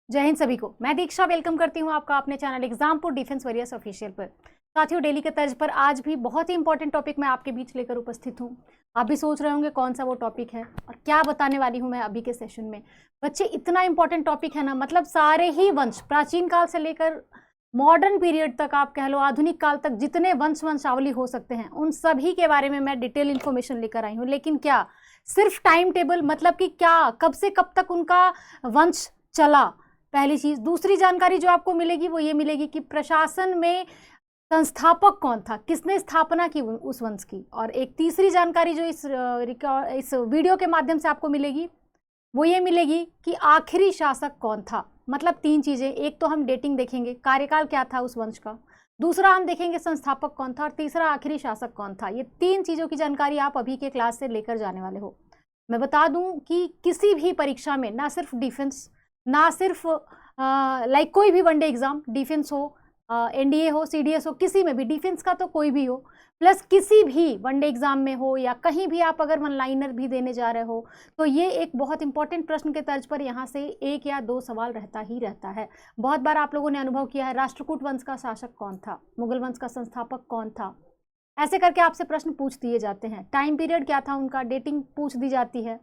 जय हिंद सभी को। मैं दीक्षा वेलकम करती हूं आपका अपने channel Exampur defence warriors official पर। साथियों, डेली के तर्ज पर आज भी बहुत ही इंपॉर्टेंट टॉपिक मैं आपके बीच लेकर उपस्थित हूं। आप भी सोच रहे होंगे कौन सा वो टॉपिक है और क्या बताने वाली हूं मैं अभी के सेशन में। बच्चे, इतना इंपॉर्टेंट टॉपिक है ना, मतलब सारे ही वंश, प्राचीन काल से लेकर मॉडर्न पीरियड तक, आप कह लो आधुनिक काल तक, जितने वंशावली हो सकते हैं उन सभी के बारे में मैं डिटेल इन्फॉर्मेशन लेकर आई हूँ। लेकिन क्या सिर्फ टाइम टेबल, मतलब कि क्या कब से कब तक उनका वंश चला, पहली चीज। दूसरी जानकारी जो आपको मिलेगी वो ये मिलेगी कि प्रशासन में संस्थापक कौन था, किसने स्थापना की उस वंश की। और एक तीसरी जानकारी जो इस वीडियो के माध्यम से आपको मिलेगी वो ये मिलेगी कि आखिरी शासक कौन था। मतलब तीन चीजें, एक तो हम डेटिंग देखेंगे, कार्यकाल क्या था उस वंश का, दूसरा हम देखेंगे संस्थापक कौन था, और तीसरा आखिरी शासक कौन था। ये तीन चीजों की जानकारी आप अभी के क्लास से लेकर जाने वाले हो। मैं बता दूं कि किसी भी परीक्षा में, ना सिर्फ डिफेंस, ना सिर्फ लाइक कोई भी वनडे एग्जाम, डिफेंस हो, एनडीए हो, सीडीएस हो, किसी में भी, डिफेंस का तो कोई भी हो, प्लस किसी भी वनडे एग्जाम में हो या कहीं भी आप अगर वन लाइनर भी देने जा रहे हो, तो ये एक बहुत इंपॉर्टेंट प्रश्न के तर्ज पर यहाँ से एक या दो सवाल रहता ही रहता है। बहुत बार आप लोगों ने अनुभव किया है, राष्ट्रकूट वंश का शासक कौन था, मुगल वंश का संस्थापक कौन था, ऐसे करके आपसे प्रश्न पूछ दिए जाते हैं। टाइम पीरियड क्या था उनका, डेटिंग पूछ दी जाती है।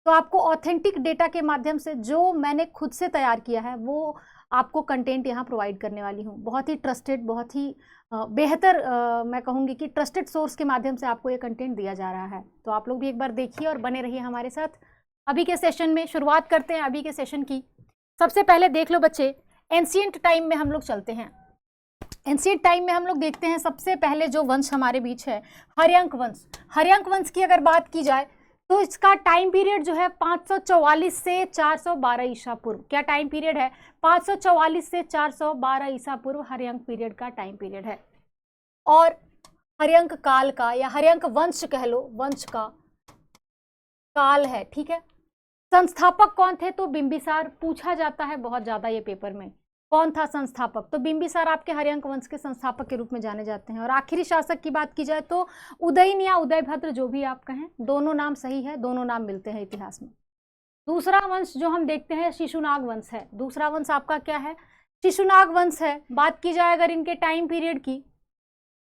तो आपको ऑथेंटिक डेटा के माध्यम से, जो मैंने खुद से तैयार किया है, वो आपको कंटेंट यहाँ प्रोवाइड करने वाली हूँ। बहुत ही ट्रस्टेड, बहुत ही बेहतर, मैं कहूँगी कि ट्रस्टेड सोर्स के माध्यम से आपको ये कंटेंट दिया जा रहा है। तो आप लोग भी एक बार देखिए और बने रहिए हमारे साथ। अभी के सेशन में शुरुआत करते हैं अभी के सेशन की। सबसे पहले देख लो बच्चे, एंशिएंट टाइम में हम लोग चलते हैं। एंशिएंट टाइम में हम लोग देखते हैं सबसे पहले जो वंश हमारे बीच है, हर्यंक वंश। हर्यंक वंश की अगर बात की जाए तो इसका टाइम पीरियड जो है 544 से 412 ईसा पूर्व। क्या टाइम पीरियड है? 544 से 412 ईसा पूर्व हर्यंक पीरियड का टाइम पीरियड है। और हर्यंक काल का, या हर्यंक वंश कह लो, वंश का काल है, ठीक है। संस्थापक कौन थे? तो बिंबिसार। पूछा जाता है बहुत ज्यादा ये पेपर में, कौन था संस्थापक? तो बिंबिसार आपके हर्यंक वंश के संस्थापक के रूप में जाने जाते हैं। और आखिरी शासक की बात की जाए तो उदयन या उदयभद्र, जो भी आप कहें, दोनों नाम सही है, दोनों नाम मिलते हैं इतिहास में। दूसरा वंश जो हम देखते हैं शिशुनाग वंश है। दूसरा वंश आपका क्या है? शिशुनाग वंश है। बात की जाए अगर इनके टाइम पीरियड की,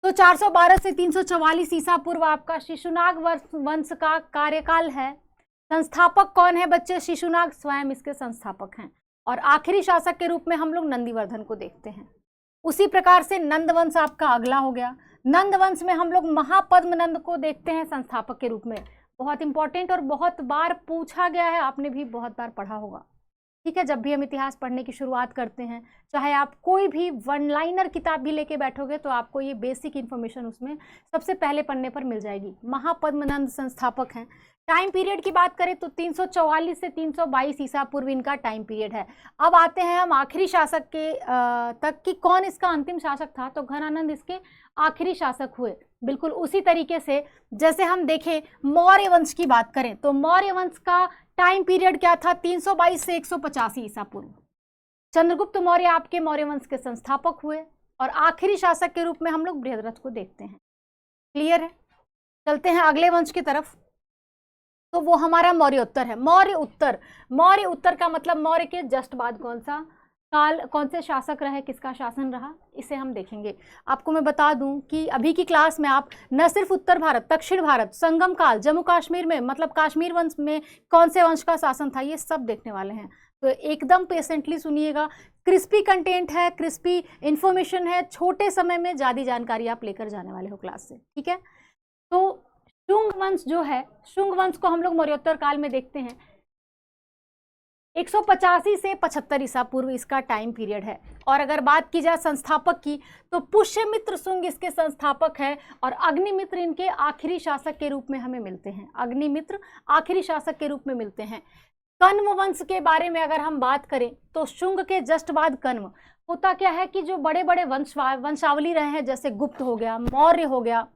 तो 412 से 344 ईसा पूर्व आपका शिशुनाग वंश का कार्यकाल है। संस्थापक कौन है बच्चे? शिशुनाग स्वयं इसके संस्थापक हैं। और आखिरी शासक के रूप में हम लोग नंदीवर्धन को देखते हैं। उसी प्रकार से नंद वंश आपका अगला हो गया। नंद वंश में हम लोग महापद्मनंद को देखते हैं संस्थापक के रूप में। बहुत इंपॉर्टेंट और बहुत बार पूछा गया है, आपने भी बहुत बार पढ़ा होगा, ठीक है। जब भी हम इतिहास पढ़ने की शुरुआत करते हैं, चाहे आप कोई भी वन लाइनर किताब भी लेके बैठोगे, तो आपको ये बेसिक इन्फॉर्मेशन उसमें सबसे पहले पन्ने पर मिल जाएगी। महापद्मनंद संस्थापक हैं। टाइम पीरियड की बात करें तो 344 से 322 ईसा पूर्व इनका टाइम पीरियड है। अब आते हैं हम आखिरी शासक के तक कि कौन इसका अंतिम शासक था। तो घनानंद इसके आखिरी शासक हुए। बिल्कुल उसी तरीके से जैसे हम देखें मौर्य वंश की बात करें, तो मौर्य वंश का टाइम पीरियड क्या था? 322 से 185 ईसा पूर्व। चंद्रगुप्त मौर्य आपके मौर्य वंश के संस्थापक हुए और आखिरी शासक के रूप में हम लोग बृहद्रथ को देखते हैं। क्लियर है? चलते हैं अगले वंश की तरफ, तो वो हमारा मौर्य उत्तर है। मौर्य उत्तर, मौर्य उत्तर का मतलब मौर्य के जस्ट बाद कौन सा काल, कौन से शासक रहे, किसका शासन रहा, इसे हम देखेंगे। आपको मैं बता दूं कि अभी की क्लास में आप न सिर्फ उत्तर भारत, दक्षिण भारत, संगम काल, जम्मू कश्मीर में, मतलब कश्मीर वंश में कौन से वंश का शासन था, ये सब देखने वाले हैं। तो एकदम पेशेंटली सुनिएगा। क्रिस्पी कंटेंट है, क्रिस्पी इंफॉर्मेशन है, छोटे समय में ज़्यादा जानकारी आप लेकर जाने वाले हो क्लास से, ठीक है। तो शुंग वंश जो है, शुंग वंश को हम लोग मौर्योत्तर काल में देखते हैं। 185 से 75 ईसा पूर्व इसका टाइम पीरियड है। और अगर बात की जाए संस्थापक की, तो पुष्यमित्र शुंग इसके संस्थापक है और अग्निमित्र इनके आखिरी शासक के रूप में हमें मिलते हैं। अग्निमित्र आखिरी शासक के रूप में मिलते हैं। कण्व वंश के बारे में अगर हम बात करें तो शुंग के जस्ट बाद कण्व। होता क्या है कि जो बड़े बड़े वंशावली रहे हैं, जैसे गुप्त हो गया, मौर्य हो गया,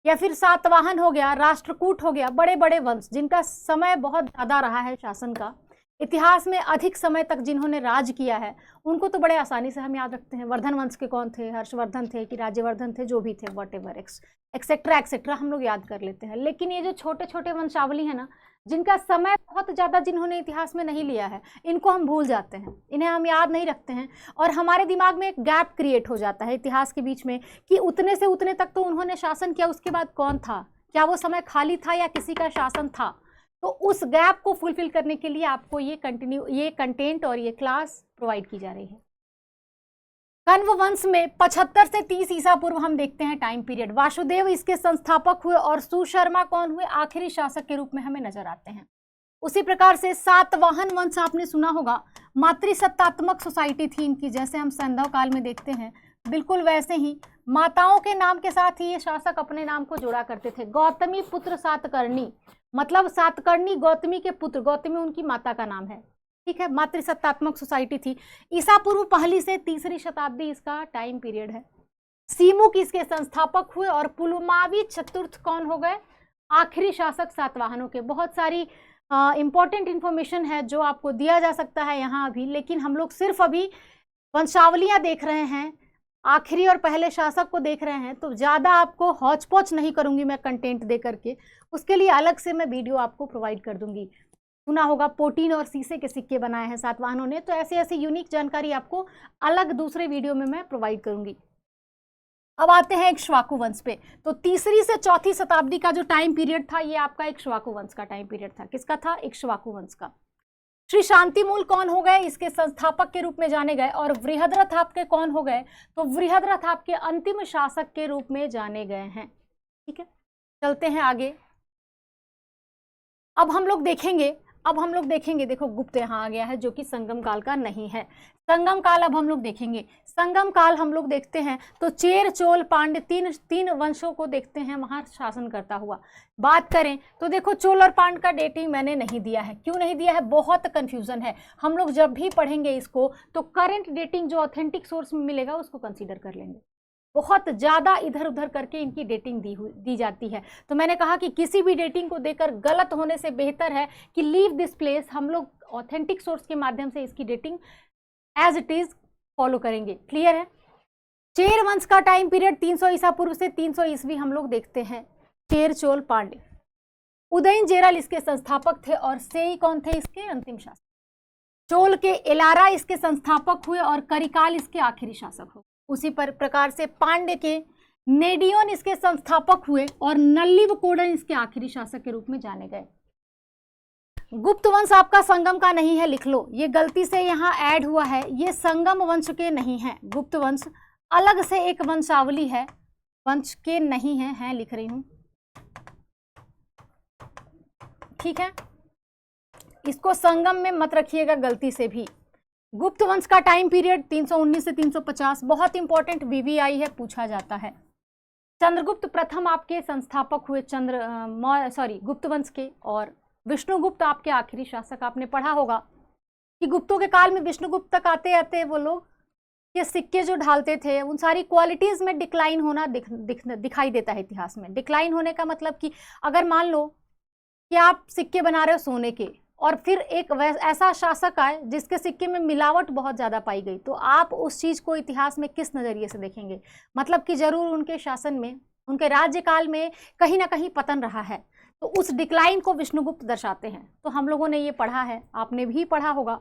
या फिर सातवाहन हो गया, राष्ट्रकूट हो गया, बड़े बड़े वंश जिनका समय बहुत ज़्यादा रहा है शासन का, इतिहास में अधिक समय तक जिन्होंने राज किया है, उनको तो बड़े आसानी से हम याद रखते हैं। वर्धन वंश के कौन थे? हर्षवर्धन थे कि राज्यवर्धन थे, जो भी थे, वट एवर एक्सेट्रा एक्सेट्रा हम लोग याद कर लेते हैं। लेकिन ये जो छोटे छोटे वंशावली है ना, जिनका समय बहुत ज़्यादा जिन्होंने इतिहास में नहीं लिया है, इनको हम भूल जाते हैं, इन्हें हम याद नहीं रखते हैं और हमारे दिमाग में एक गैप क्रिएट हो जाता है इतिहास के बीच में कि उतने से उतने तक तो उन्होंने शासन किया, उसके बाद कौन था, क्या वो समय खाली था या किसी का शासन था। तो उस गैप को फुलफिल करने के लिए आपको ये कंटेंट और ये क्लास प्रोवाइड की जा रही है। कण्व वंश में 75 से 30 ईसा पूर्व हम देखते हैं टाइम पीरियड। वासुदेव इसके संस्थापक हुए और सुशर्मा कौन हुए, आखिरी शासक के रूप में हमें नजर आते हैं। उसी प्रकार से सातवाहन वंश आपने सुना होगा, मातृसत्तात्मक सोसाइटी थी इनकी, जैसे हम सैंधव काल में देखते हैं, बिल्कुल वैसे ही माताओं के नाम के साथ ही ये शासक अपने नाम को जोड़ा करते थे। गौतमी पुत्र सातकर्णी, मतलब सातकर्णी गौतमी के पुत्र, गौतमी उनकी माता का नाम है, ठीक है। मातृसत्तात्मक सोसाइटी थी। ईसा पूर्व 1ली से 3री शताब्दी इसका टाइम पीरियड है। सीमुक इसके संस्थापक हुए और पुलमावी चतुर्थ कौन हो गए, आखिरी शासक सातवाहनों के। बहुत सारी इंपॉर्टेंट इंफॉर्मेशन है जो आपको दिया जा सकता है यहाँ अभी, लेकिन हम लोग सिर्फ अभी वंशावलियाँ देख रहे हैं, आखिरी और पहले शासक को देख रहे हैं, तो ज़्यादा आपको हौच पौच नहीं करूँगी मैं कंटेंट दे करके, उसके लिए अलग से मैं वीडियो आपको प्रोवाइड कर दूंगी। सुना होगा पोटीन और शीशे के सिक्के बनाए हैं सातवाहनों ने, तो ऐसी ऐसी यूनिक जानकारी आपको अलग दूसरे वीडियो में मैं प्रोवाइड करूंगी। अब आते हैं इक्ष्वाकु वंश पे। तो 3री से 4थी शताब्दी का जो टाइम पीरियड था ये आपका इक्ष्वाकु वंश का टाइम पीरियड था। किसका था, इक्ष्वाकु वंश का। श्री शांतिमूल कौन हो गए, इसके संस्थापक के रूप में जाने गए, और वृहद्रथ आपके कौन हो गए, तो वृहद्रथ आपके अंतिम शासक के रूप में जाने गए हैं, ठीक है। चलते हैं आगे। अब हम लोग देखेंगे, देखो गुप्त यहाँ आ गया है जो कि संगम काल का नहीं है। संगम काल अब हम लोग देखेंगे। संगम काल हम लोग देखते हैं तो चेर, चोल, पांड्य तीन वंशों को देखते हैं वहाँ शासन करता हुआ। बात करें तो देखो चोल और पांड्य का डेटिंग मैंने नहीं दिया है। क्यों नहीं दिया है, बहुत कन्फ्यूजन है। हम लोग जब भी पढ़ेंगे इसको तो करंट डेटिंग जो ऑथेंटिक सोर्स में मिलेगा उसको कंसिडर कर लेंगे। बहुत ज़्यादा इधर उधर करके इनकी डेटिंग दी जाती है। तो मैंने कहा कि किसी भी डेटिंग को देकर गलत होने से बेहतर है कि लीव दिस प्लेस, हम लोग ऑथेंटिक सोर्स के माध्यम से इसकी dating age it is follow करेंगे। क्लियर है। चेर वंश का टाइम पीरियड 300 ईसा पूर्व से 300 ईस्वी हम लोग देखते हैं। चेर, चोल, पांड्य। उदयन जेरल इसके संस्थापक थे और सेई कौन थे, इसके अंतिम शासक। चोल के एलारा इसके संस्थापक हुए और करिकाल इसके आखिरी शासक हो। उसी प्रकार से पांड्य के नेडियोन इसके संस्थापक हुए और नल्लीवकोडन इसके आखिरी शासक के रूप में जाने गए। गुप्त वंश आपका संगम का नहीं है, लिख लो, ये गलती से यहाँ ऐड हुआ है, ये संगम वंश के नहीं है। गुप्त वंश अलग से एक वंशावली है, वंश के नहीं है लिख रही हूं, ठीक है। इसको संगम में मत रखिएगा गलती से भी। गुप्त वंश का टाइम पीरियड 319 से 350, बहुत इंपॉर्टेंट VVI है, पूछा जाता है। चंद्रगुप्त प्रथम आपके संस्थापक हुए गुप्त वंश के, और विष्णुगुप्त आपके आखिरी शासक। आपने पढ़ा होगा कि गुप्तों के काल में विष्णुगुप्त तक आते आते वो लोग ये सिक्के जो ढालते थे उन सारी क्वालिटीज में डिक्लाइन होना दिखाई देता है इतिहास में। डिक्लाइन होने का मतलब कि अगर मान लो कि आप सिक्के बना रहे हो सोने के और फिर एक ऐसा शासक आए जिसके सिक्के में मिलावट बहुत ज़्यादा पाई गई, तो आप उस चीज़ को इतिहास में किस नज़रिए से देखेंगे। मतलब कि ज़रूर उनके शासन में, उनके राज्यकाल में कहीं ना कहीं पतन रहा है, तो उस डिक्लाइन को विष्णुगुप्त दर्शाते हैं। तो हम लोगों ने ये पढ़ा है, आपने भी पढ़ा होगा,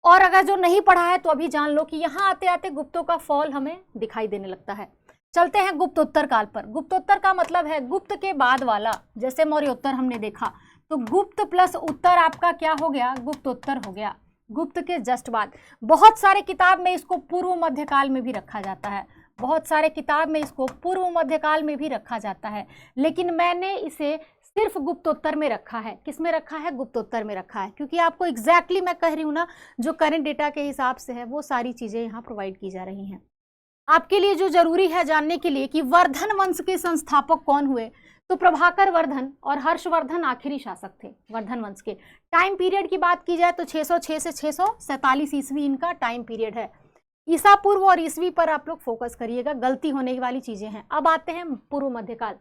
और अगर जो नहीं पढ़ा है तो अभी जान लो कि यहाँ आते आते गुप्तों का फॉल हमें दिखाई देने लगता है। चलते हैं गुप्तोत्तर काल पर। गुप्तोत्तर का मतलब है गुप्त के बाद वाला, जैसे मौर्योत्तर हमने देखा, तो गुप्त प्लस उत्तर आपका क्या हो गया, गुप्तोत्तर हो गया। गुप्त के जस्ट बाद बहुत सारे किताब में इसको पूर्व मध्यकाल में भी रखा जाता है, बहुत सारे किताब में इसको पूर्व मध्यकाल में भी रखा जाता है, लेकिन मैंने इसे सिर्फ गुप्तोत्तर में रखा है। किस में रखा है, गुप्तोत्तर में रखा है, क्योंकि आपको एग्जैक्टली मैं कह रही हूँ ना, जो करंट डेटा के हिसाब से है वो सारी चीज़ें यहाँ प्रोवाइड की जा रही हैं आपके लिए। जो जरूरी है जानने के लिए कि वर्धन वंश के संस्थापक कौन हुए, तो प्रभाकर वर्धन और हर्षवर्धन आखिरी शासक थे वर्धन वंश के। टाइम पीरियड की बात की जाए तो 606 से 647 ईस्वी इनका टाइम पीरियड है। ईसा पूर्व और ईस्वी पर आप लोग फोकस करिएगा, गलती होने वाली चीजें हैं। अब आते हैं पूर्व मध्यकाल।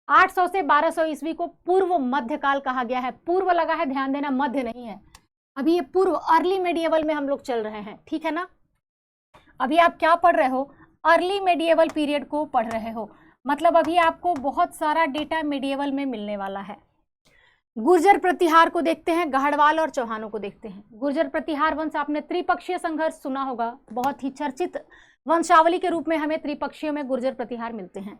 800 से 1200 ईस्वी को पूर्व मध्यकाल कहा गया है। पूर्व लगा है, ध्यान देना, मध्य नहीं है। अभी ये पूर्व अर्ली मेडिएवल में हम लोग चल रहे हैं, ठीक है ना। अभी आप क्या पढ़ रहे हो, अर्ली मेडिएवल पीरियड को पढ़ रहे हो, मतलब अभी आपको बहुत सारा डेटा मेडिएवल में मिलने वाला है। गुर्जर प्रतिहार को देखते हैं, गढ़वाल और चौहानों को देखते हैं। गुर्जर प्रतिहार वंश, आपने त्रिपक्षीय संघर्ष सुना होगा, बहुत ही चर्चित वंशावली के रूप में हमें त्रिपक्षीय में गुर्जर प्रतिहार मिलते हैं।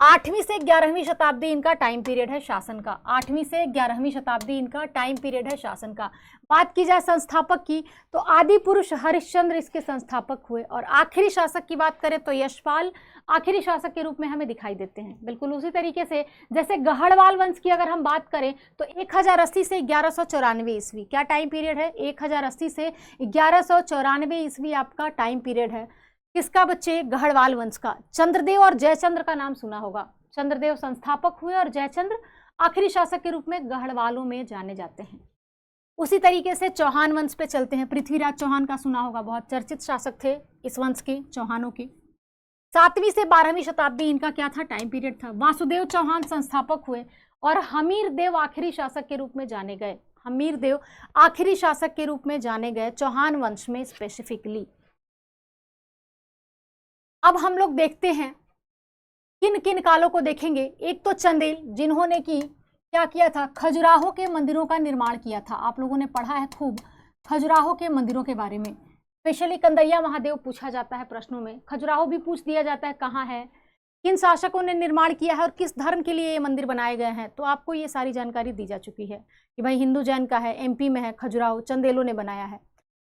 8वीं से 11वीं शताब्दी इनका टाइम पीरियड है शासन का। 8वीं से 11वीं शताब्दी इनका टाइम पीरियड है शासन का। बात की जाए संस्थापक की तो आदि पुरुष हरिश्चंद्र इसके संस्थापक हुए, और आखिरी शासक की बात करें तो यशपाल आखिरी शासक के रूप में हमें दिखाई देते हैं। बिल्कुल उसी तरीके से जैसे गढ़वाल वंश की अगर हम बात करें तो 1080 से 1194 ईस्वी क्या टाइम पीरियड है? 1080 से 1194 ईस्वी आपका टाइम पीरियड है। किसका बच्चे? गढ़वाल वंश का। चंद्रदेव और जयचंद्र का नाम सुना होगा। चंद्रदेव संस्थापक हुए और जयचंद्र आखिरी शासक के रूप में गढ़वालों में जाने जाते हैं। उसी तरीके से चौहान वंश पे चलते हैं। पृथ्वीराज चौहान का सुना होगा, बहुत चर्चित शासक थे इस वंश के, चौहानों के। 7वीं से 12वीं शताब्दी इनका क्या था? टाइम पीरियड था। वासुदेव चौहान संस्थापक हुए और हमीर देव आखिरी शासक के रूप में जाने गए। हमीर देव आखिरी शासक के रूप में जाने गए चौहान वंश में स्पेसिफिकली। अब हम लोग देखते हैं किन किन कालों को देखेंगे। एक तो चंदेल, जिन्होंने की क्या किया था? खजुराहो के मंदिरों का निर्माण किया था। आप लोगों ने पढ़ा है खूब खजुराहो के मंदिरों के बारे में। स्पेशली कंदैया महादेव पूछा जाता है प्रश्नों में, खजुराहो भी पूछ दिया जाता है कहाँ है, किन शासकों ने निर्माण किया है और किस धर्म के लिए ये मंदिर बनाए गए हैं। तो आपको ये सारी जानकारी दी जा चुकी है कि भाई हिंदू जैन का है, एमपी में है, खजुराहो चंदेलों ने बनाया है।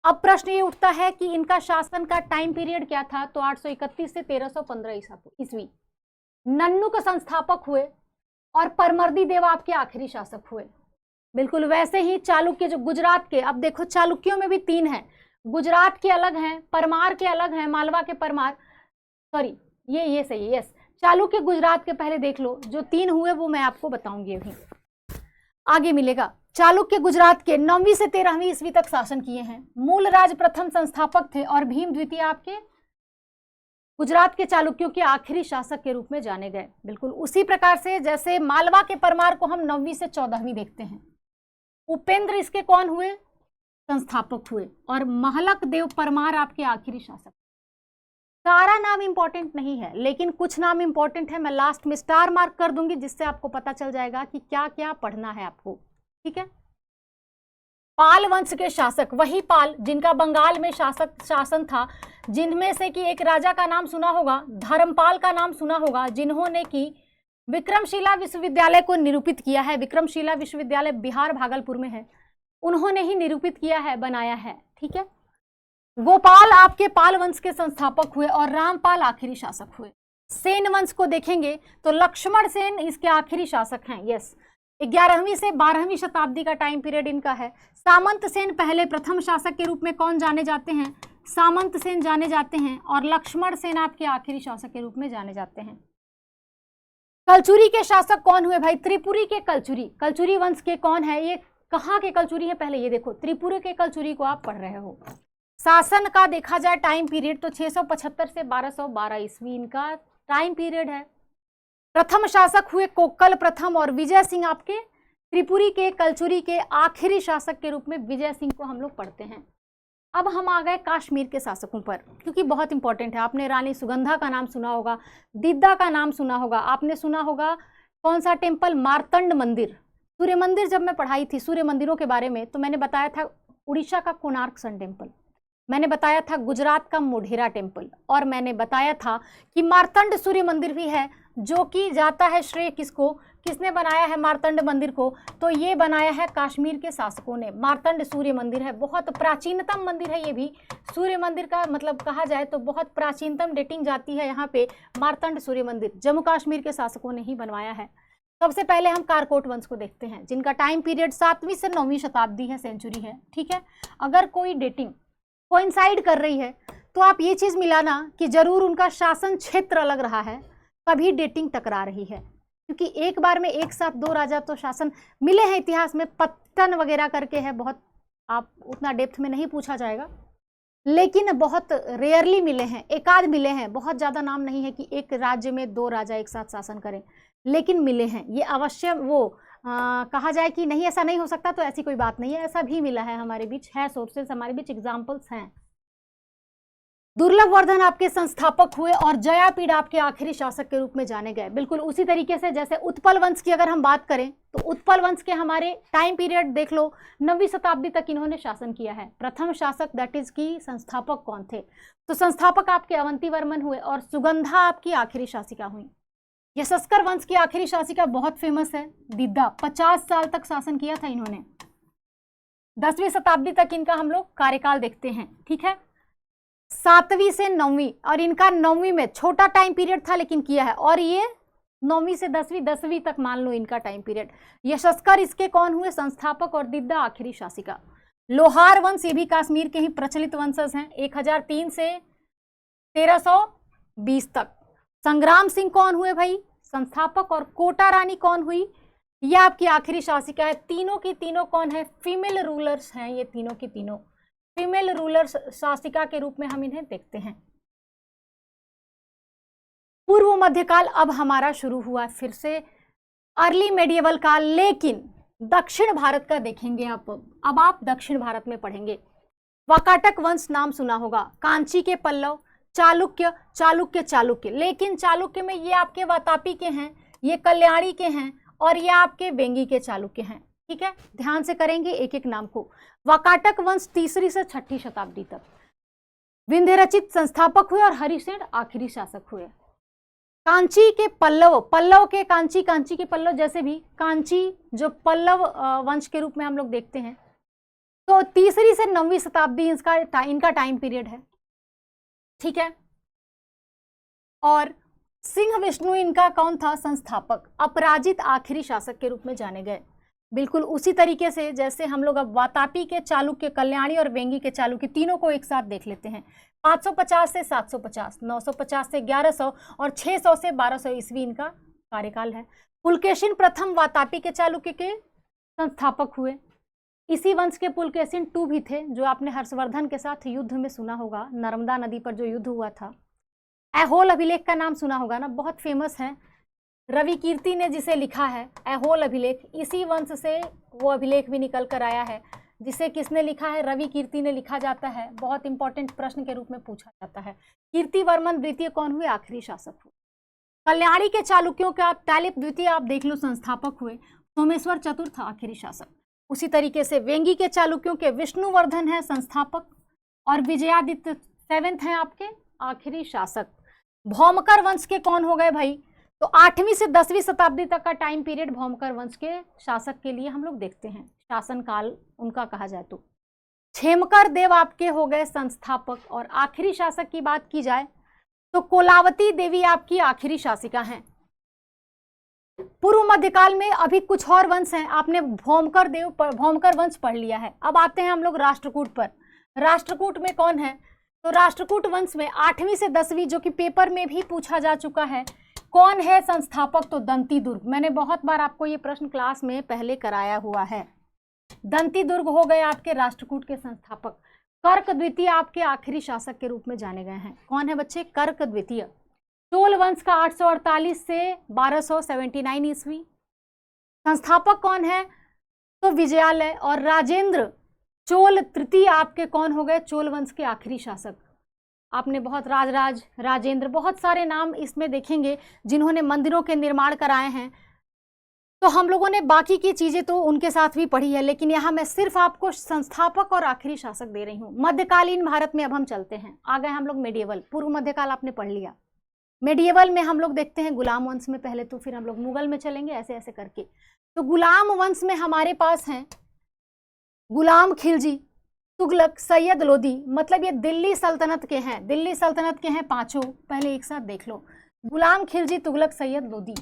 अब प्रश्न ये उठता है कि इनका शासन का टाइम पीरियड क्या था? तो 831 से 1315 ईस्वी। नन्नू के संस्थापक हुए और परमर्दी देव आपके आखिरी शासक हुए। बिल्कुल वैसे ही चालुक्य जो गुजरात के, अब देखो चालुक्यों में भी 3 हैं, गुजरात के अलग हैं, परमार के अलग हैं, मालवा के परमार, सॉरी ये सही है, यस। चालुक्य गुजरात के पहले देख लो, जो 3 हुए वो मैं आपको बताऊंगी अभी आगे मिलेगा। चालुक्य गुजरात के 9वीं से 13वीं ईस्वी तक शासन किए हैं। मूलराज प्रथम संस्थापक थे और भीम द्वितीय आपके गुजरात के चालुक्यों के आखिरी शासक के रूप में जाने गए। बिल्कुल उसी प्रकार से जैसे मालवा के परमार को हम 9वीं से 14वीं देखते हैं। उपेंद्र इसके कौन हुए? संस्थापक हुए, और महलक देव परमार आपके आखिरी शासक। सारा नाम इंपॉर्टेंट नहीं है, लेकिन कुछ नाम इंपॉर्टेंट है। मैं लास्ट में स्टार मार्क कर दूंगी जिससे आपको पता चल जाएगा कि क्या क्या पढ़ना है आपको, ठीक है। पाल वंश के शासक, वही पाल जिनका बंगाल में शासन था, जिनमें से कि एक राजा का नाम सुना होगा, धर्मपाल का नाम सुना होगा, जिन्होंने कि विक्रमशिला विश्वविद्यालय को निरूपित किया है। विक्रमशिला विश्वविद्यालय बिहार भागलपुर में है, उन्होंने ही निरूपित किया है, बनाया है, ठीक है। गोपाल आपके पाल वंश के संस्थापक हुए और रामपाल आखिरी शासक हुए। सेन वंश को देखेंगे तो लक्ष्मण सेन इसके आखिरी शासक हैं, यस। 11वीं से 12वीं शताब्दी का टाइम पीरियड इनका है। सामंत सेन पहले प्रथम शासक के रूप में कौन जाने जाते हैं? सामंत सेन जाने जाते हैं, और लक्ष्मण सेन आपके आखिरी शासक के रूप में जाने जाते हैं। कलचुरी के शासक कौन हुए भाई? त्रिपुरी के कलचुरी। कलचुरी वंश के कौन है? ये कहाँ के कलचुरी है? पहले ये देखो, त्रिपुरी के कलचुरी को आप पढ़ रहे हो। शासन का देखा जाए टाइम पीरियड तो 675 से 1212 ईस्वी इनका टाइम पीरियड है। प्रथम शासक हुए कोक्कल प्रथम, और विजय सिंह आपके त्रिपुरी के कलचुरी के आखिरी शासक के रूप में विजय सिंह को हम लोग पढ़ते हैं। अब हम आ गए काश्मीर के शासकों पर, क्योंकि बहुत इंपॉर्टेंट है। आपने रानी सुगंधा का नाम सुना होगा, दिद्दा का नाम सुना होगा, आपने सुना होगा कौन सा टेम्पल? मार्तंड मंदिर। सूर्य मंदिर जब मैं पढ़ाई थी सूर्य मंदिरों के बारे में, तो मैंने बताया था उड़ीसा का कोणार्क सन टेम्पल, मैंने बताया था गुजरात का मोढेरा टेम्पल, और मैंने बताया था कि मार्तंड सूर्य मंदिर भी है, जो कि जाता है श्रेय किसको? किसने बनाया है मार्तंड मंदिर को? तो ये बनाया है काश्मीर के शासकों ने। मार्तंड सूर्य मंदिर है, बहुत प्राचीनतम मंदिर है ये भी। सूर्य मंदिर का मतलब कहा जाए तो बहुत प्राचीनतम डेटिंग जाती है यहाँ पे। मार्तंड सूर्य मंदिर जम्मू कश्मीर के शासकों ने ही बनवाया है। सबसे पहले हम कारकोट वंश को देखते हैं, जिनका टाइम पीरियड 7वीं से 9वीं शताब्दी है, सेंचुरी है, ठीक है। अगर कोई डेटिंग कोइंसाइड कर रही है तो आप ये चीज़ मिलाना कि जरूर उनका शासन क्षेत्र अलग रहा है, तभी डेटिंग टकरा रही है। क्योंकि एक बार में एक साथ 2 राजा तो शासन मिले हैं इतिहास में, पत्तन वगैरह करके है, बहुत आप उतना डेप्थ में नहीं पूछा जाएगा, लेकिन बहुत रेयरली मिले हैं, एकाध मिले हैं। बहुत ज़्यादा नाम नहीं है कि एक राज्य में 2 राजा एक साथ शासन करें, लेकिन मिले हैं। ये अवश्य वो कहा जाए कि नहीं ऐसा नहीं हो सकता, तो ऐसी कोई बात नहीं है, ऐसा भी मिला है हमारे बीच, है सोर्सेस हमारे बीच, एग्जाम्पल्स हैं। दुर्लभवर्धन आपके संस्थापक हुए और जयापीड़ आपके आखिरी शासक के रूप में जाने गए। बिल्कुल उसी तरीके से जैसे उत्पल वंश की अगर हम बात करें तो उत्पल वंश के हमारे टाइम पीरियड देख लो, 9वीं शताब्दी तक इन्होंने शासन किया है। प्रथम शासक दैट इज की संस्थापक कौन थे? तो संस्थापक आपके अवंती वर्मन हुए और सुगंधा आपकी आखिरी शासिका हुई। यशस्कर वंश की आखिरी शासिका बहुत फेमस है, दिद्दा, 50 साल तक शासन किया था इन्होंने। 10वीं शताब्दी तक इनका हम लोग कार्यकाल देखते हैं, ठीक है। 7वीं से 9वीं, और इनका 9वीं में छोटा टाइम पीरियड था लेकिन किया है, और ये 9वीं से 10वीं, 10वीं तक मान लो इनका टाइम पीरियड। यशस्कर इसके कौन हुए? संस्थापक, और दिद्दा आखिरी शासिका। लोहार वंश ये भी कश्मीर के ही प्रचलित वंशज हैं, 1003 से 1320 तक। संग्राम सिंह कौन हुए भाई? संस्थापक, और कोटा रानी कौन हुई? ये आपकी आखिरी शासिका है। तीनों की तीनों कौन है? फीमेल रूलर्स हैं ये तीनों की तीनों, फीमेल रूलर्स शासिका के रूप में हम इन्हें देखते हैं। पूर्व मध्यकाल अब हमारा शुरू हुआ फिर से अर्ली मेडिएवल काल, लेकिन दक्षिण भारत का देखेंगे अब आप दक्षिण भारत में पढ़ेंगे। वाकाटक वंश नाम सुना होगा, कांची के पल्लव, चालुक्य, चालुक्य, लेकिन चालुक्य में ये आपके वातापी के हैं, ये कल्याणी के हैं, और ये आपके वेंगी के चालुक्य हैं, ठीक है। ध्यान से करेंगे एक एक नाम को। वाकाटक वंश 3री से 6ठी शताब्दी तक। विंध्यरचित संस्थापक हुए और हरिसेन आखिरी शासक हुए। कांची के पल्लव, पल्लव के कांची, कांची के पल्लव, जैसे भी कांची जो पल्लव वंश के रूप में हम लोग देखते हैं, तो 3री से 9वीं शताब्दी इनका टाइम पीरियड है, ठीक है। और सिंह विष्णु इनका कौन था? संस्थापक। अपराजित आखिरी शासक के रूप में जाने गए। बिल्कुल उसी तरीके से जैसे हम लोग अब वातापी के चालुक्य, कल्याणी और वेंगी के चालुक्य तीनों को एक साथ देख लेते हैं। 550 से 750, 950 से 1100 और 600 से 1200 ईस्वी इनका कार्यकाल है। पुलकेशिन प्रथम वातापी के चालुक्य के संस्थापक हुए। इसी वंश के पुलकेशिन 2 भी थे, जो आपने हर्षवर्धन के साथ युद्ध में सुना होगा, नर्मदा नदी पर जो युद्ध हुआ था। ऐहोल अभिलेख का नाम सुना होगा ना, बहुत फेमस है, रवि कीर्ति ने जिसे लिखा है ऐहोल अभिलेख, इसी वंश से वो अभिलेख भी निकल कर आया है, जिसे किसने लिखा है? रवि कीर्ति ने लिखा जाता है। बहुत इंपॉर्टेंट प्रश्न के रूप में पूछा जाता है। कीर्तिवर्मन द्वितीय कौन हुए? आखिरी शासक हुए। कल्याणी के चालुक्यों का टालिप द्वितीय आप देख लो, संस्थापक हुए। सोमेश्वर चतुर्थ आखिरी शासक। उसी तरीके से वेंगी के चालुक्यों के विष्णुवर्धन है संस्थापक, और विजयादित्य 7th हैं आपके आखिरी शासक। भौमकर वंश के कौन हो गए भाई? तो 8वीं से 10वीं शताब्दी तक का टाइम पीरियड भौमकर वंश के शासक के लिए हम लोग देखते हैं, शासन काल उनका कहा जाए तो। क्षेमकर देव आपके हो गए संस्थापक, और आखिरी शासक की बात की जाए तो कोलावती देवी आपकी आखिरी शासिका हैं। पूर्व मध्यकाल में अभी कुछ और वंश हैं, आपने भौमकर वंश पढ़ लिया है। अब आते हैं हम लोग राष्ट्रकूट पर। राष्ट्रकूट में कौन है? तो राष्ट्रकूट वंश में 8वीं से 10वीं, जो कि पेपर में भी पूछा जा चुका है, कौन है संस्थापक? तो दंती दुर्ग। मैंने बहुत बार आपको ये प्रश्न क्लास में पहले कराया हुआ है। दंती दुर्ग हो गए आपके राष्ट्रकूट के संस्थापक। कर्क द्वितीय आपके आखिरी शासक के रूप में जाने गए हैं। कौन है बच्चे? कर्क द्वितीय। चोल वंश का 848 से 1279 ईस्वी। संस्थापक कौन है? तो विजयालय। और राजेंद्र चोल तृतीय आपके कौन हो गए? चोल वंश के आखिरी शासक। आपने बहुत राजेंद्र, बहुत सारे नाम इसमें देखेंगे जिन्होंने मंदिरों के निर्माण कराए हैं। तो हम लोगों ने बाकी की चीजें तो उनके साथ भी पढ़ी है, लेकिन यहाँ मैं सिर्फ आपको संस्थापक और आखिरी शासक दे रही हूँ। मध्यकालीन भारत में अब हम चलते हैं, आ गए हम लोग मेडिएवल। पूर्व मध्यकाल आपने पढ़ लिया। मेडिएवल में हम लोग देखते हैं गुलाम वंश में पहले, तो फिर हम लोग मुगल में चलेंगे, ऐसे ऐसे करके। तो गुलाम वंश में हमारे पास हैं गुलाम खिलजी, तुगलक, सैयद लोदी, मतलब ये दिल्ली सल्तनत के हैं। दिल्ली सल्तनत के हैं 5, पहले एक साथ देख लो। गुलाम खिलजी, तुगलक, सैयद लोदी,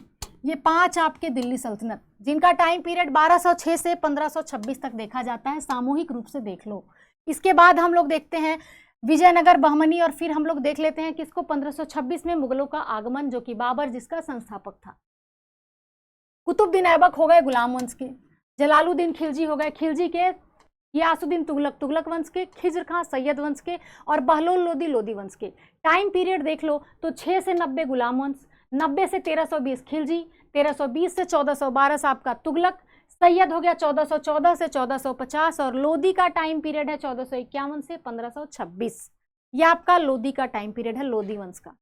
ये 5 आपके दिल्ली सल्तनत, जिनका टाइम पीरियड 1206 से 1526 तक देखा जाता है, सामूहिक रूप से देख लो। इसके बाद हम लोग देखते हैं विजयनगर, बहमनी, और फिर हम लोग देख लेते हैं किसको? 1526 में मुगलों का आगमन, जो कि बाबर जिसका संस्थापक था। कुतुबुद्दीन ऐबक हो गए गुलाम वंश के। जलालुद्दीन खिलजी हो गए, खिलजी के। यासुद्दीन तुगलक, तुगलक वंश के। खिज्र खां, सैयद वंश के। और बहलोल लोदी, लोदी वंश के। टाइम पीरियड देख लो तो 6 से 90 गुलाम वंश, 90 से 1320 खिलजी, 1320 से 1412 आपका तुगलक, सैयद हो गया 1414 से 1450, और लोदी का टाइम पीरियड है 1451 से 1526। ये आपका लोदी का टाइम पीरियड है, लोदी वंश का।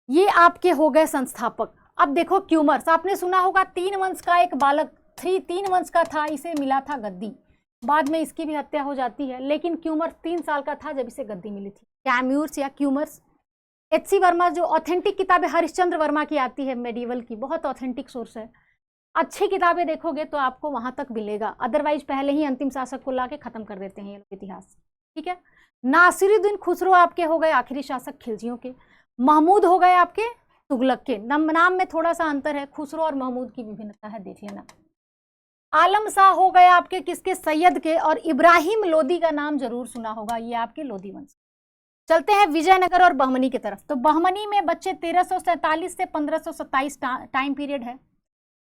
ये आपके हो गए संस्थापक। अब देखो क्यूमर्स, आपने सुना होगा 3 वंश का एक बालक 3 वंश का था, इसे मिला था गद्दी, बाद में इसकी भी हत्या हो जाती है, लेकिन क्यूमर्स 3 साल का था जब इसे गद्दी मिली थी। कैम्यूर्स या क्यूमर्स। एच.सी. वर्मा, जो ऑथेंटिक किताबें हरिश्चंद्र वर्मा की आती है मेडिवल की, बहुत ऑथेंटिक सोर्स है, अच्छी किताबें देखोगे तो आपको वहां तक मिलेगा, अदरवाइज पहले ही अंतिम शासक को लाके खत्म कर देते हैं ये लोग इतिहास। ठीक है। नासिरुद्दीन खुसरो आपके हो गए आखिरी शासक खिलजियों के। महमूद हो गए आपके तुगलक के। नाम में थोड़ा सा अंतर है, खुसरो और महमूद की विभिन्नता है, देख लेना। आलम शाह हो गए आपके किसके, सैयद के। और इब्राहिम लोदी का नाम जरूर सुना होगा, ये आपके लोदी वंश। चलते हैं विजयनगर और बहमनी की तरफ। तो बहमनी में बच्चे 1347 से 1527 टाइम पीरियड है,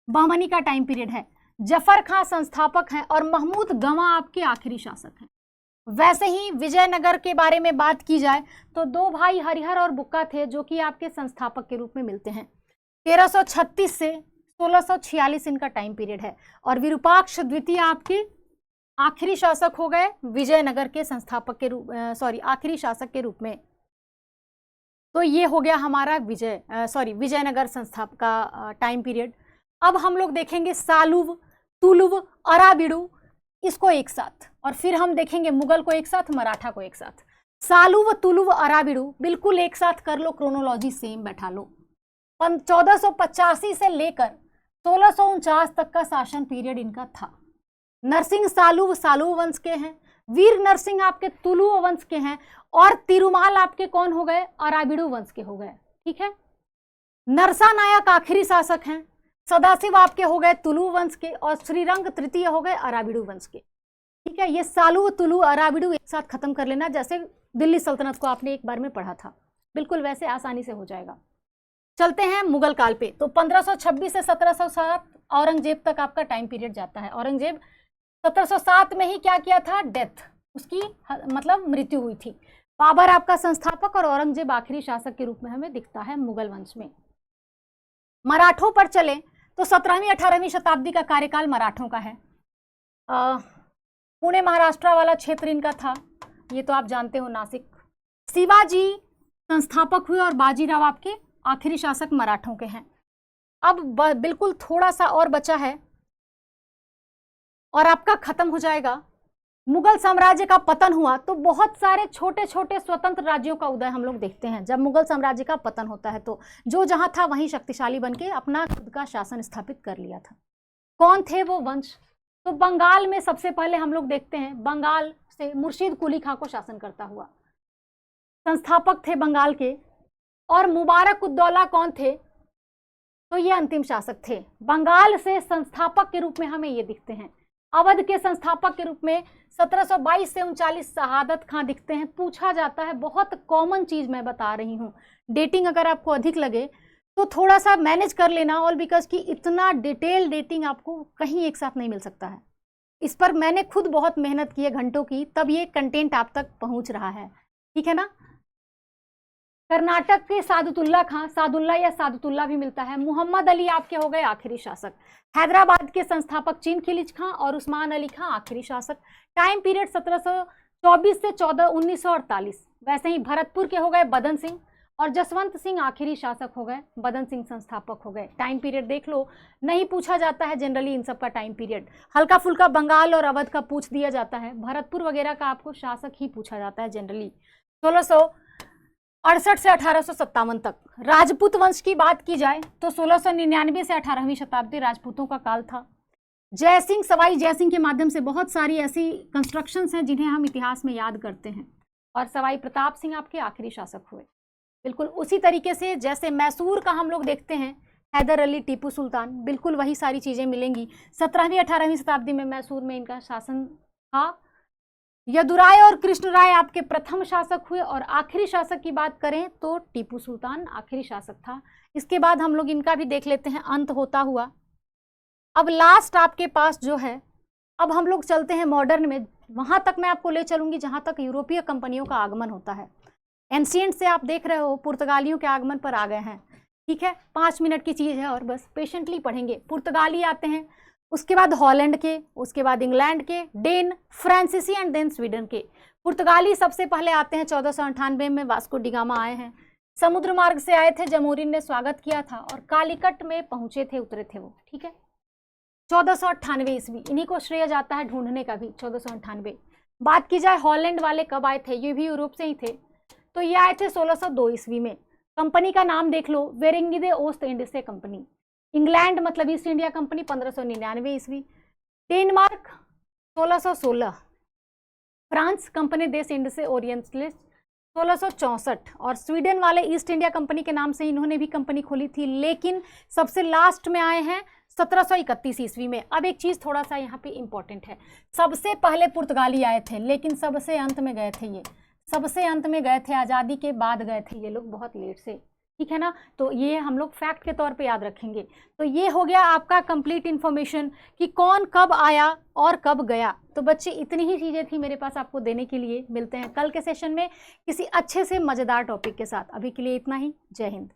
बहमनी का टाइम पीरियड है। जफर खां संस्थापक हैं और महमूद गवां आपके आखिरी शासक हैं। वैसे ही विजयनगर के बारे में बात की जाए तो 2 भाई हरिहर और बुक्का थे जो कि आपके संस्थापक के रूप में मिलते हैं। 1336 से 1646 इनका टाइम पीरियड है। और विरूपाक्ष द्वितीय आपके आखिरी शासक हो गए विजयनगर के संस्थापक के रूप आखिरी शासक के रूप में। तो ये हो गया हमारा विजयनगर संस्थापक का टाइम पीरियड। अब हम लोग देखेंगे सालुव, तुलुव, अराबिडु, इसको एक साथ, और फिर हम देखेंगे मुगल को एक साथ, मराठा को एक साथ। सालुव, तुलुव, अराबिडु बिल्कुल एक साथ कर लो, क्रोनोलॉजी सेम बैठा लो। 1485 से लेकर 1649 तक का शासन पीरियड इनका था। नरसिंह सालुव सालुव वंश के हैं, वीर नरसिंह आपके तुलुव वंश के हैं, और तिरुमाल आपके कौन हो गए, अराबिडु वंश के हो गए। ठीक है। नरसा नायक आखिरी शासक हैं, सदाशिव आपके हो गए तुलु वंश के, और श्रीरंग तृतीय हो गए अराबिडु वंश के। ठीक है। ये सालु, तुलु, अराबिडु एक साथ खत्म कर लेना, जैसे दिल्ली सल्तनत को आपने एक बार में पढ़ा था, बिल्कुल वैसे आसानी से हो जाएगा। चलते हैं मुगल काल पे। तो 1526 से 1707 औरंगजेब तक आपका टाइम पीरियड जाता है। औरंगजेब 1707 में ही क्या किया था, डेथ, उसकी मतलब मृत्यु हुई थी। बाबर आपका संस्थापक और औरंगजेब आखिरी शासक के रूप में हमें दिखता है मुगल वंश में। मराठों पर चले तो 17वीं 18वीं शताब्दी का कार्यकाल मराठों का है। पुणे महाराष्ट्र वाला क्षेत्र इनका था, ये तो आप जानते हो, नासिक। शिवाजी संस्थापक हुए और बाजीराव आपके आखिरी शासक मराठों के हैं। अब बिल्कुल थोड़ा सा और बचा है और आपका खत्म हो जाएगा। मुगल साम्राज्य का पतन हुआ तो बहुत सारे छोटे छोटे स्वतंत्र राज्यों का उदय हम लोग देखते हैं। जब मुगल साम्राज्य का पतन होता है तो जो जहां था वहीं शक्तिशाली बनके अपना खुद का शासन स्थापित कर लिया था। कौन थे वो वंश? तो बंगाल में सबसे पहले हम लोग देखते हैं, बंगाल से मुर्शीद कुली खां को शासन करता हुआ, संस्थापक थे बंगाल के। और मुबारक उद्दौला कौन थे? तो ये अंतिम शासक थे। बंगाल से संस्थापक के रूप में हमें ये दिखते हैं। अवध के संस्थापक के रूप में 1722 से 39 शहादत खां दिखते हैं। पूछा जाता है, बहुत कॉमन चीज मैं बता रही हूँ, डेटिंग अगर आपको अधिक लगे तो थोड़ा सा मैनेज कर लेना, ऑल बिकॉज कि इतना डिटेल डेटिंग आपको कहीं एक साथ नहीं मिल सकता है। इस पर मैंने खुद बहुत मेहनत की है, घंटों की, तब ये कंटेंट आप तक पहुंच रहा है, ठीक है ना। कर्नाटक के सादुतुल्ला खां, सादुल्ला या सादुतुल्ला भी मिलता है। मुहम्मद अली आपके हो गए आखिरी शासक। हैदराबाद के संस्थापक चीन खिलिज खां और उस्मान अली खां आखिरी शासक। टाइम पीरियड 1724 से 1948। वैसे ही भरतपुर के हो गए बदन सिंह और जसवंत सिंह आखिरी शासक हो गए, बदन सिंह संस्थापक हो गए। टाइम पीरियड देख लो, नहीं पूछा जाता है जनरली इन सब का टाइम पीरियड। हल्का फुल्का बंगाल और अवध का पूछ दिया जाता है, भरतपुर वगैरह का आपको शासक ही पूछा जाता है जनरली। 1668 से 1857 तक। राजपूत वंश की बात की जाए तो 1699 से 18वीं शताब्दी राजपूतों का काल था। जयसिंह, सवाई जयसिंह के माध्यम से बहुत सारी ऐसी कंस्ट्रक्शंस हैं जिन्हें हम इतिहास में याद करते हैं। और सवाई प्रताप सिंह आपके आखिरी शासक हुए। बिल्कुल उसी तरीके से जैसे मैसूर का हम लोग देखते हैं, हैदर अली, टीपू सुल्तान, बिल्कुल वही सारी चीजें मिलेंगी। 17वीं 18वीं शताब्दी में मैसूर में इनका शासन था। यदुराय और कृष्णराय आपके प्रथम शासक हुए। और आखिरी शासक की बात करें तो टीपू सुल्तान आखिरी शासक था। इसके बाद हम लोग इनका भी देख लेते हैं अंत होता हुआ। अब लास्ट आपके पास जो है, अब हम लोग चलते हैं मॉडर्न में, वहां तक मैं आपको ले चलूंगी जहां तक यूरोपीय कंपनियों का आगमन होता है। एंशिएंट से आप देख रहे हो पुर्तगालियों के आगमन पर आ गए हैं, ठीक है। 5 मिनट की चीज है और बस पेशेंटली पढ़ेंगे। पुर्तगाली आते हैं, उसके बाद हॉलैंड के, उसके बाद इंग्लैंड के, डेन, फ्रांसीसी एंड देन स्वीडन के। पुर्तगाली सबसे पहले आते हैं 1498 में, वास्को डी गामा आए हैं। समुद्र मार्ग से आए थे, जमोरिन ने स्वागत किया था और कालीकट में पहुंचे थे, उतरे थे वो, ठीक है। 1498 ईस्वी, इन्हीं को श्रेय जाता है ढूंढने का भी, 1498। बात की जाए हॉलैंड वाले कब आए थे, ये भी यूरोप से ही थे, तो ये आए थे 1602 ईस्वी में। कंपनी का नाम देख लो, वेरेंगिदे ओस्ट इंडिसे कंपनी। इंग्लैंड मतलब ईस्ट इंडिया कंपनी 1599 ईस्वी। डेनमार्क 1616। फ्रांस कंपनी देश इंडिसे ओरिएंटलिस्ट 1664। और स्वीडन वाले ईस्ट इंडिया कंपनी के नाम से इन्होंने भी कंपनी खोली थी, लेकिन सबसे लास्ट में आए हैं 1731 ईस्वी में। अब एक चीज़ थोड़ा सा यहाँ पे इंपॉर्टेंट है, सबसे पहले पुर्तगाली आए थे, लेकिन सबसे अंत में गए थे ये, सबसे अंत में गए थे, आज़ादी के बाद गए थे ये लोग, बहुत लेट से, ठीक है ना। तो ये हम लोग फैक्ट के तौर पे याद रखेंगे। तो ये हो गया आपका कंप्लीट इन्फॉर्मेशन कि कौन कब आया और कब गया। तो बच्चे इतनी ही चीज़ें थी मेरे पास आपको देने के लिए। मिलते हैं कल के सेशन में किसी अच्छे से मज़ेदार टॉपिक के साथ। अभी के लिए इतना ही। जय हिंद।